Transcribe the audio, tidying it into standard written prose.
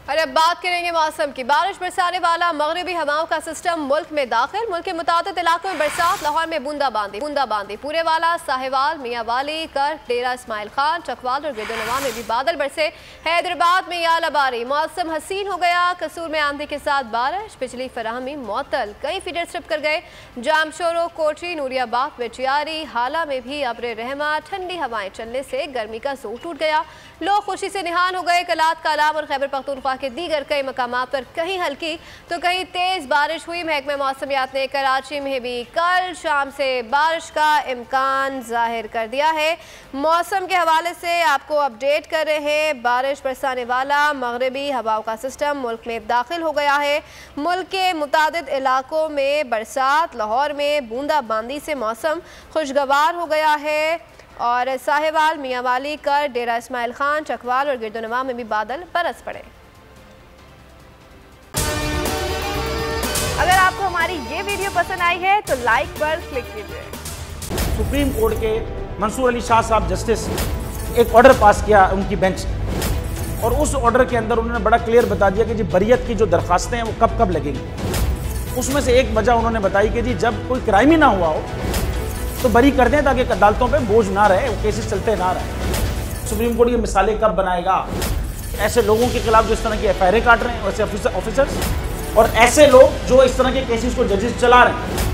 और अब बात करेंगे मौसम की। बारिश बरसाने वाला मगरबी हवाओं का सिस्टम मुल्क में दाखिल। मुल्क के मुताबिक इलाकों में बरसात, लाहौर में बूंदाबांदी। पूरे वाला, साहिवाल, मियाँ वाली, कर, डेरा इस्माइल खान, चकवाल और गिरदोनवा में भी बादल बरसे। हैदराबाद में यालाबारी, मौसम हसीन हो गया। कसूर में आंधी के साथ बारिश, बिजली फराहमी मुअत्तल, कई फीडर स्ट्रिप कर गए। जामशोरो, कोटरी, नूरियाबाद, बेचियारी, हाला में भी अब्र रहमा। ठंडी हवाएं चलने से गर्मी का जोर टूट गया। लोग खुशी से निहान हो गए। कलात, कालाम और खैबर पख्तूनख्वा के दीगर कई मकामात पर कहीं हल्की तो कहीं तेज बारिश हुई। महकमे मौसमियात ने कराची में भी कल शाम से बारिश का इम्कान जाहिर कर दिया है। मौसम के हवाले से आपको अपडेट कर रहे हैं। बारिश बरसाने वाला मगरबी हवाओं का सिस्टम मुल्क में दाखिल हो गया है। मुल्क के मुतादिद इलाकों में बरसात, लाहौर में बूंदाबांदी से मौसम खुशगवार हो गया है। और साहिवाल, मियाँ वाली, कर, डेरा इस्माइल खान, चकवाल और गिरदोनवा में भी बादल बरस पड़े। अगर आपको हमारी ये वीडियो पसंद आई है तो लाइक पर क्लिक कीजिए। सुप्रीम कोर्ट के मंसूर अली शाह साहब जस्टिस एक ऑर्डर पास किया उनकी बेंच, और उस ऑर्डर के अंदर उन्होंने बड़ा क्लियर बता दिया कि जी बरियत की जो दरखास्तें हैं वो कब कब लगेंगी। उसमें से एक वजह उन्होंने बताई कि जी जब कोई क्राइम ही ना हुआ हो तो बरी कर दें ताकि अदालतों पे बोझ ना रहे, वो केसेस चलते ना रहे। सुप्रीम कोर्ट ये मिसालें कब बनाएगा ऐसे लोगों के खिलाफ जो इस तरह की एफआईआर काट रहे हैं, वैसे ऑफिसर्स और ऐसे लोग जो इस तरह के केसेस को जजेस चला रहे हैं।